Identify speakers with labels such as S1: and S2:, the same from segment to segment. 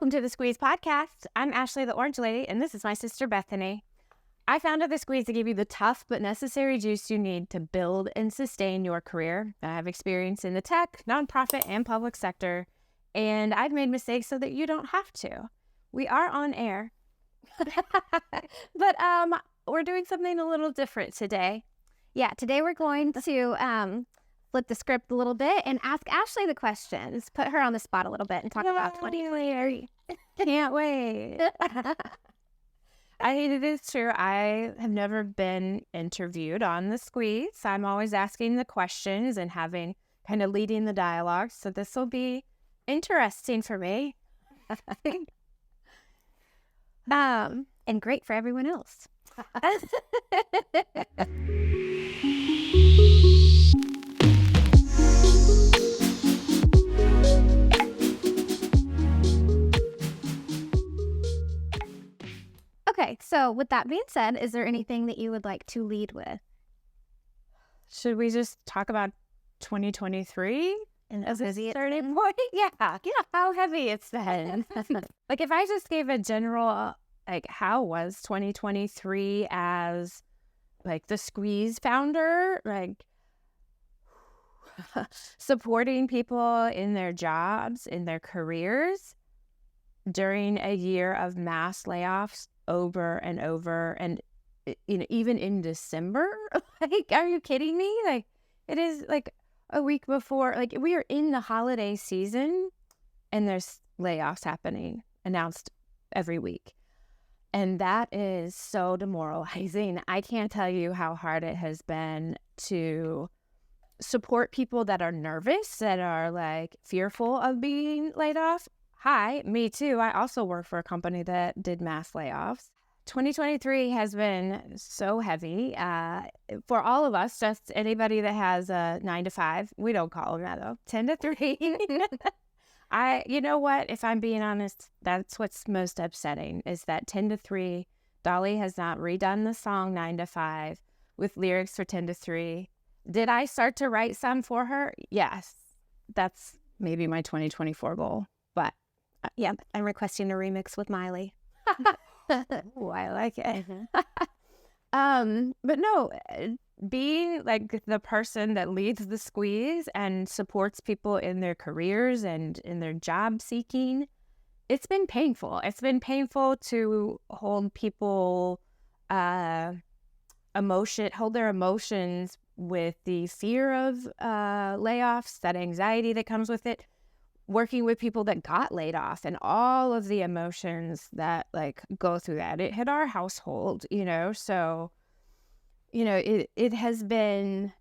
S1: Welcome to the Squeeze Podcast. I'm Ashlea, the Orange Lady, and this is my sister Bethany. I founded the Squeeze to give you the tough but necessary juice you need to build and sustain your career. I have experience in the tech, nonprofit, and public sector, and I've made mistakes so that you don't have to. We are on air, but we're doing something a little different today.
S2: Yeah, today we're going to flip the script a little bit and ask Ashlea the questions, put her on the spot a little bit and talk about 2020.
S1: Can't wait. It is true. I have never been interviewed on the Squeeze. I'm always asking the questions and kind of leading the dialogue. So this will be interesting for me.
S2: And great for everyone else. Okay, so with that being said, is there anything that you would like to lead with?
S1: Should we just talk about 2023?
S2: And as a
S1: starting point? Yeah, how heavy it's been. Like if I just gave a general, how was 2023 as the Squeeze founder, supporting people in their jobs, in their careers during a year of mass layoffs over and over, and even in December. Are you kidding me? It is a week before, we are in the holiday season and there's layoffs happening, announced every week. And that is so demoralizing. I can't tell you how hard it has been to support people that are nervous, that are fearful of being laid off. Hi, me too. I also work for a company that did mass layoffs. 2023 has been so heavy for all of us, just anybody that has a 9 to 5. We don't call them that though. 10 to 3. You know what? If I'm being honest, that's what's most upsetting is that 10 to 3, Dolly has not redone the song 9 to 5 with lyrics for 10 to 3. Did I start to write some for her? Yes. That's maybe my 2024 goal. But
S2: yeah, I'm requesting a remix with Miley.
S1: Oh, I like it. But no, being the person that leads the Squeeze and supports people in their careers and in their job seeking, it's been painful. It's been painful to hold people hold their emotions with the fear of layoffs, that anxiety that comes with it, working with people that got laid off and all of the emotions that go through that. It hit our household, so, it has been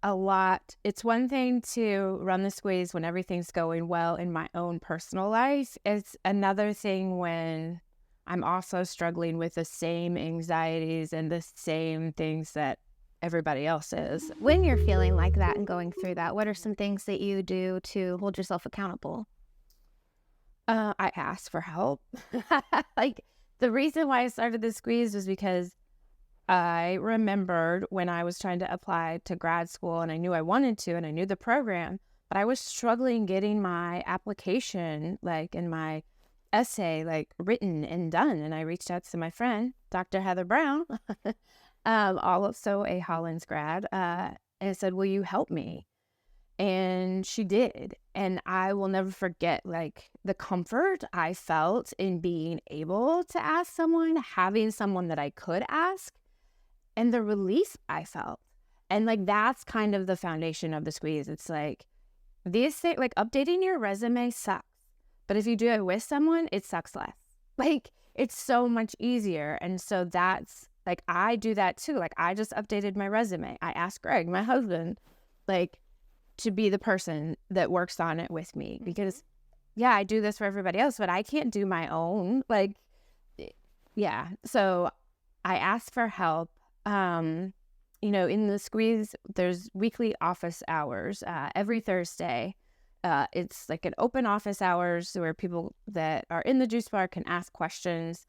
S1: a lot. It's one thing to run the Squeeze when everything's going well in my own personal life. It's another thing when I'm also struggling with the same anxieties and the same things that everybody else is.
S2: When you're feeling like that and going through that, what are some things that you do to hold yourself accountable?
S1: I ask for help. The reason why I started the Squeeze was because I remembered when I was trying to apply to grad school and I knew I wanted to and I knew the program, but I was struggling getting my application, and my essay, written and done. And I reached out to my friend, Dr. Heather Brown, also a Hollins grad, and said, will you help me? And she did. And I will never forget the comfort I felt in being able to ask someone, having someone that I could ask, and the relief I felt. And that's kind of the foundation of the Squeeze. It's these things, updating your resume sucks, but if you do it with someone, it sucks less. It's so much easier. And so that's I do that too. I just updated my resume. I asked Greg, my husband, to be the person that works on it with me, because I do this for everybody else, but I can't do my own. So I asked for help. In the Squeeze, there's weekly office hours, every Thursday. It's an open office hours where people that are in the juice bar can ask questions.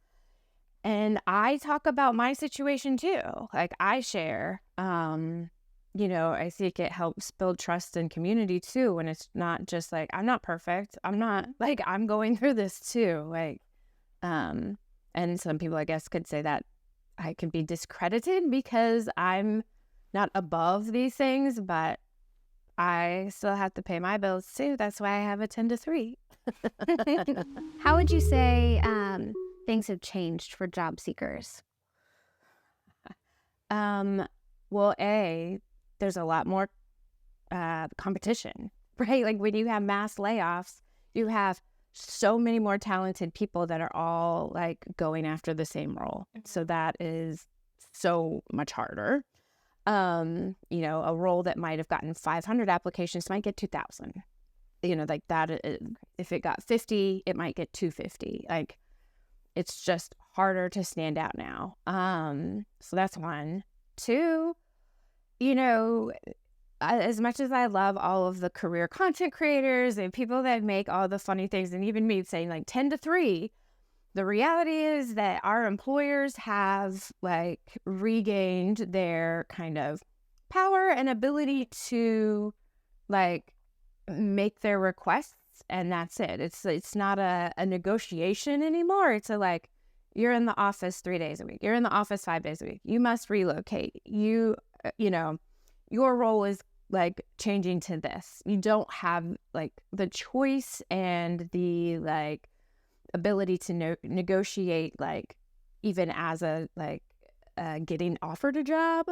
S1: And I talk about my situation too. I share, I think it helps build trust and community too, when it's not just like, I'm not perfect. I'm not like, I'm going through this too. Like, and some people, I guess, could say that I could be discredited because I'm not above these things, but I still have to pay my bills too. That's why I have a 10 to 3.
S2: How would you say things have changed for job seekers?
S1: Well, there's a lot more competition, right? Like when you have mass layoffs, you have so many more talented people that are all like going after the same role. So that is so much harder. A role that might have gotten 500 applications might get 2,000. Like that. If it got 50, it might get 250. Like it's just harder to stand out now. So that's one. Two, as much as I love all of the career content creators and people that make all the funny things, and even me saying like 10 to 3, the reality is that our employers have like regained their kind of power and ability to like make their requests, and that's it. It's not a negotiation anymore. It's like, you're in the office 3 days a week. You're in the office 5 days a week. You must relocate. Your role is like changing to this. You don't have like the choice and the like ability to negotiate, like even as a like getting offered a job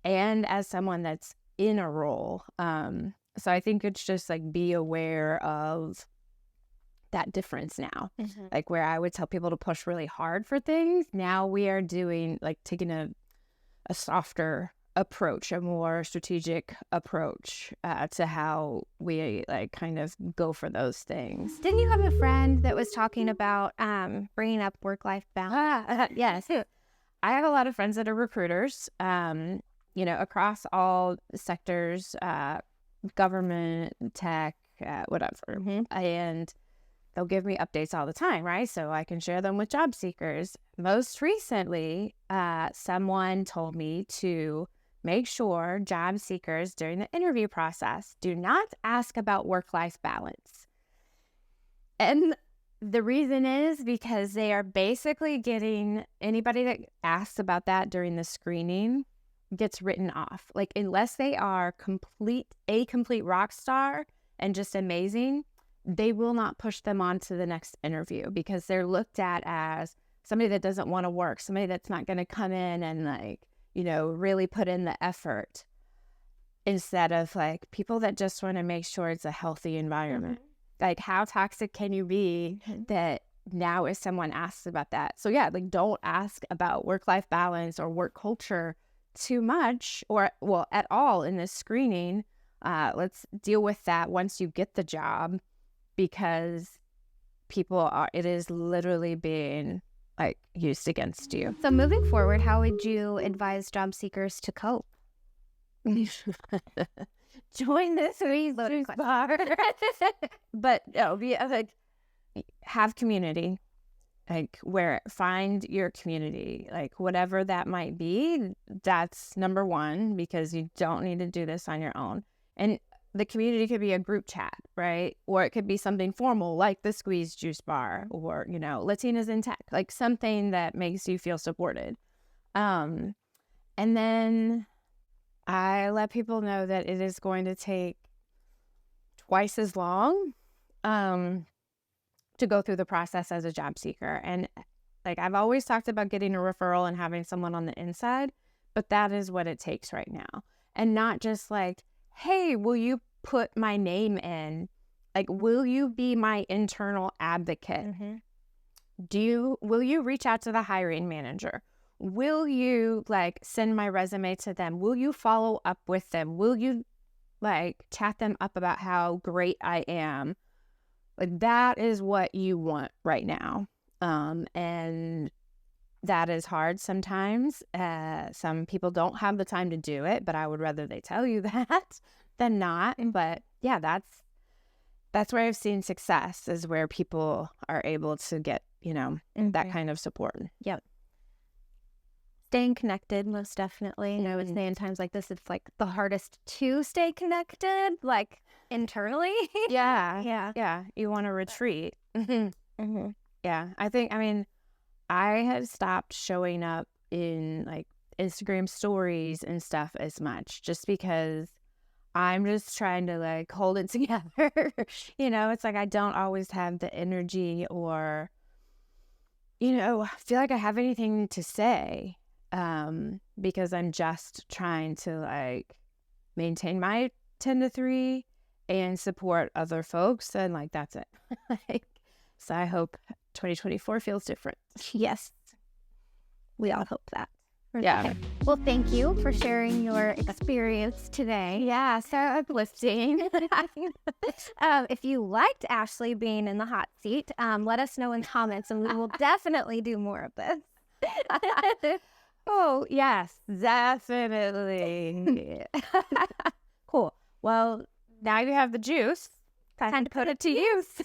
S1: and as someone that's in a role. So I think it's just like be aware of that difference now. Like where I would tell people to push really hard for things, now we are doing like taking a softer approach, a more strategic approach to how we like kind of go for those things.
S2: Didn't you have a friend that was talking about bringing up work-life balance?
S1: Yes. I have a lot of friends that are recruiters, across all sectors, government, tech, whatever. And they'll give me updates all the time, right? So I can share them with job seekers. Most recently, someone told me to make sure job seekers during the interview process do not ask about work-life balance. And the reason is because they are basically getting anybody that asks about that during the screening gets written off. Like unless they are a complete rock star and just amazing, they will not push them on to the next interview because they're looked at as somebody that doesn't want to work, somebody that's not going to come in and like, really put in the effort, instead of like people that just want to make sure it's a healthy environment. Like how toxic can you be that now if someone asks about that? So yeah, like don't ask about work-life balance or work culture too much or at all in this screening. Let's deal with that once you get the job, because it is literally being like used against you.
S2: So moving forward, how would you advise job seekers to cope?
S1: Join the SQUEEZE JuiceBar. But like have community, like find your community, like whatever that might be. That's number one, because you don't need to do this on your own. And the community could be a group chat, right? Or it could be something formal like the SQUEEZE JuiceBar or, Latinas in Tech, like something that makes you feel supported. And then I let people know that it is going to take twice as long to go through the process as a job seeker. And like I've always talked about getting a referral and having someone on the inside, but that is what it takes right now. And not just like, hey, will you put my name in? Like, will you be my internal advocate? Will you reach out to the hiring manager? Will you like send my resume to them? Will you follow up with them? Will you like chat them up about how great I am? Like that is what you want right now. And that is hard sometimes. Some people don't have the time to do it, but I would rather they tell you that than not. But yeah, that's where I've seen success, is where people are able to get, that kind of support.
S2: Yep. Staying connected, most definitely. I would say in times like this, it's like the hardest to stay connected, like internally.
S1: Yeah. You want to retreat. Yeah. I mean, I had stopped showing up in like Instagram stories and stuff as much just because I'm just trying to like hold it together. It's like I don't always have the energy or, feel like I have anything to say because I'm just trying to like maintain my 10 to 3 and support other folks. And like, that's it. So I hope 2024 feels different.
S2: Yes. We all hope that.
S1: Yeah.
S2: Well, thank you for sharing your experience today.
S1: Yeah, so uplifting.
S2: If you liked Ashley being in the hot seat, let us know in comments and we will definitely do more of this.
S1: Oh, yes, definitely. Cool. Well, now you have the juice.
S2: Time to put it to use.